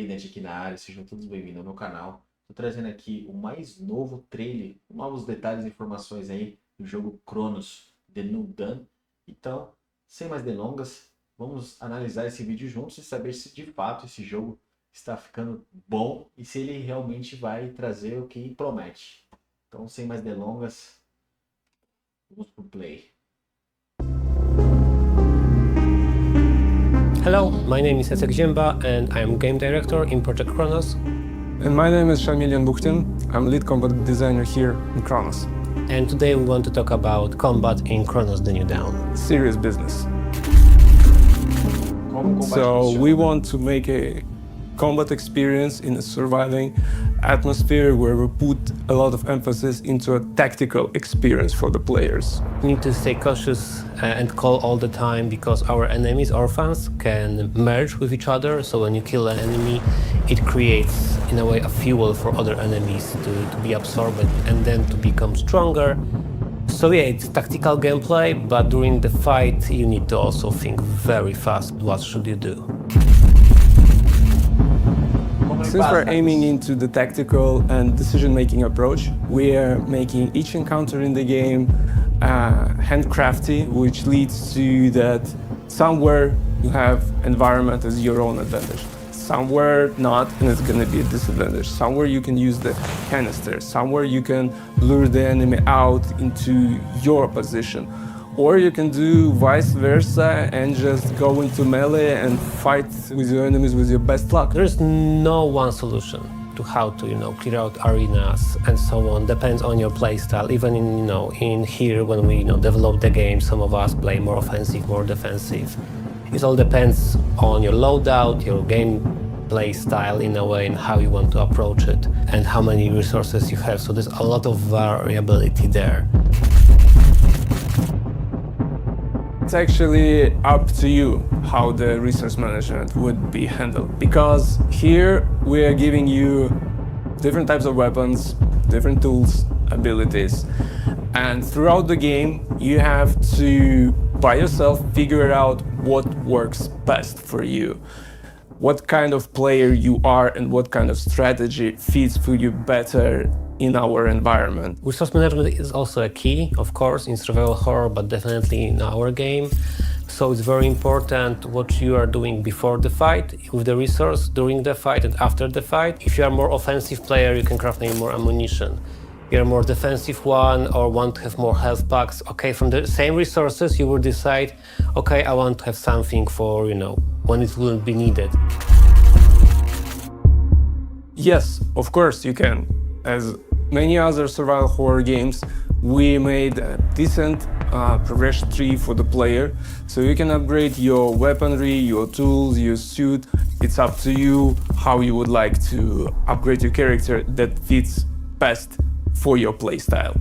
Evidente aqui na área, sejam todos bem-vindos ao meu canal. Estou trazendo aqui o mais novo trailer, novos detalhes e informações aí do jogo Cronos, The New Dawn. Então, sem mais delongas, vamos analisar esse vídeo juntos e saber se de fato esse jogo está ficando bom e se ele realmente vai trazer o que promete. Então, sem mais delongas, vamos pro play. Hello, my name is Jacek Ziemba and I am game director in Project Cronos. And my name is Shamilian Bukhtin. I'm lead combat designer here in Cronos. And today we want to talk about combat in Cronos The New Dawn. Serious business. So we want to make a combat experience in a surviving atmosphere where we put a lot of emphasis into a tactical experience for the players. We need to stay cautious and call all the time because our enemies, orphans, can merge with each other. So when you kill an enemy, it creates, in a way, a fuel for other enemies to be absorbed and then to become stronger. So yeah, it's tactical gameplay, but during the fight you need to also think very fast. What should you do? Since we're aiming into the tactical and decision-making approach, we are making each encounter in the game handcrafty, which leads to that somewhere you have environment as your own advantage. Somewhere not, and it's going to be a disadvantage. Somewhere you can use the canister. Somewhere you can lure the enemy out into your position. Or you can do vice versa and just go into melee and fight with your enemies with your best luck. There's no one solution to how to, clear out arenas and so on. Depends on your playstyle. Even in here when we, develop the game, some of us play more offensive, more defensive. It all depends on your loadout, your gameplay style in a way, and how you want to approach it, and how many resources you have. So there's a lot of variability there. It's actually up to you how the resource management would be handled, because here we are giving you different types of weapons, different tools, abilities, and throughout the game you have to by yourself figure out what works best for you, what kind of player you are and what kind of strategy fits for you better in our environment. Resource management is also a key, of course, in survival horror, but definitely in our game. So it's very important what you are doing before the fight with the resource, during the fight and after the fight. If you are a more offensive player, you can craft maybe more ammunition. You're a more defensive one or want to have more health packs. Okay, from the same resources, you will decide, okay, I want to have something for, when it wouldn't be needed. Yes, of course you can. As many other survival horror games, we made a decent progression tree for the player, so you can upgrade your weaponry, your tools, your suit. It's up to you how you would like to upgrade your character that fits best for your playstyle.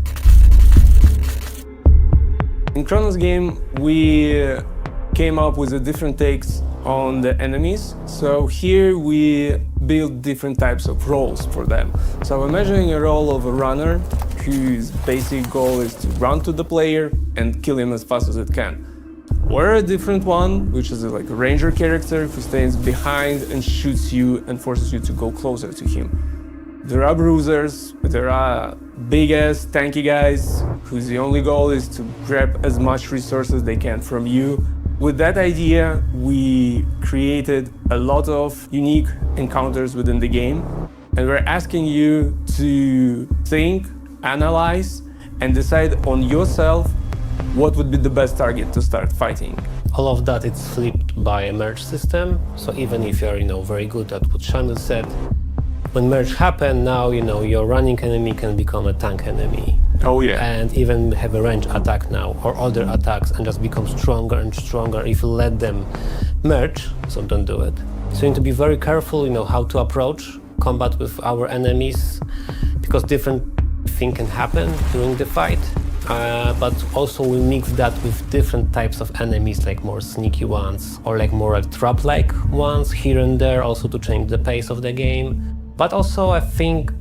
In Cronos game, we came up with different takes on the enemies. So here we build different types of roles for them. So imagining a role of a runner whose basic goal is to run to the player and kill him as fast as it can. Or a different one, which is like a ranger character who stands behind and shoots you and forces you to go closer to him. There are bruisers, there are big-ass tanky guys whose the only goal is to grab as much resources they can from you. With that idea, we created a lot of unique encounters within the game, and we're asking you to think, analyze, and decide on yourself what would be the best target to start fighting. All of that is flipped by a merge system. So even if you're very good at what Shamil said, when merge happen, now your running enemy can become a tank enemy. Oh yeah. And even have a range attack now, or other attacks, and just become stronger and stronger if you let them merge, so don't do it. So you need to be very careful, how to approach combat with our enemies, because different things can happen during the fight. But also we mix that with different types of enemies, like more sneaky ones, or like more trap-like ones here and there, also to change the pace of the game. But also I think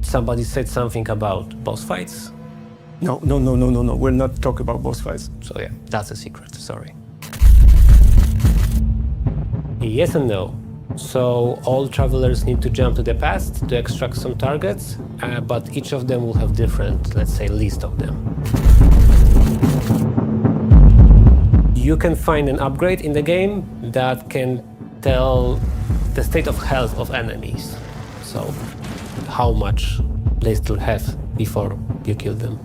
somebody said something about boss fights. No. We're not talking about boss fights. So yeah, that's a secret, sorry. Yes and no. So all travelers need to jump to the past to extract some targets, but each of them will have different, let's say, list of them. You can find an upgrade in the game that can tell the state of health of enemies. So how much they still have before you kill them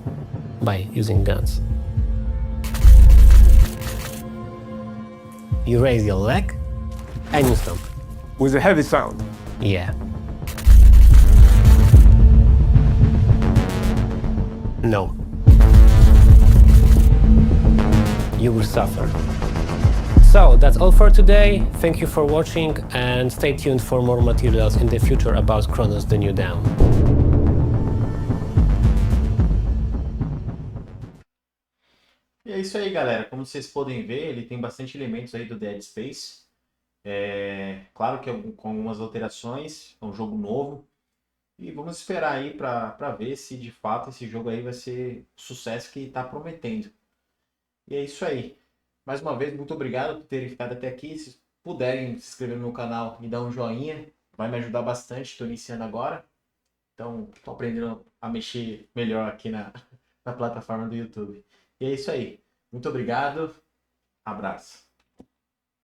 by using guns. You raise your leg and you stomp. With a heavy sound. Yeah. No. You will suffer. So that's all for today. Thank you for watching and stay tuned for more materials in the future about Cronos the New Dawn. E é isso aí, galera. Como vocês podem ver, ele tem bastante elementos aí do Dead Space. Claro que com algumas alterações, é um jogo novo. E vamos esperar aí para ver se de fato esse jogo aí vai ser o sucesso que está prometendo. E é isso aí. Mais uma vez, muito obrigado por terem ficado até aqui. Se puderem se inscrever no meu canal e dar um joinha, vai me ajudar bastante. Estou iniciando agora. Então, estou aprendendo a mexer melhor aqui na plataforma do YouTube. E é isso aí. Muito obrigado. Abraço.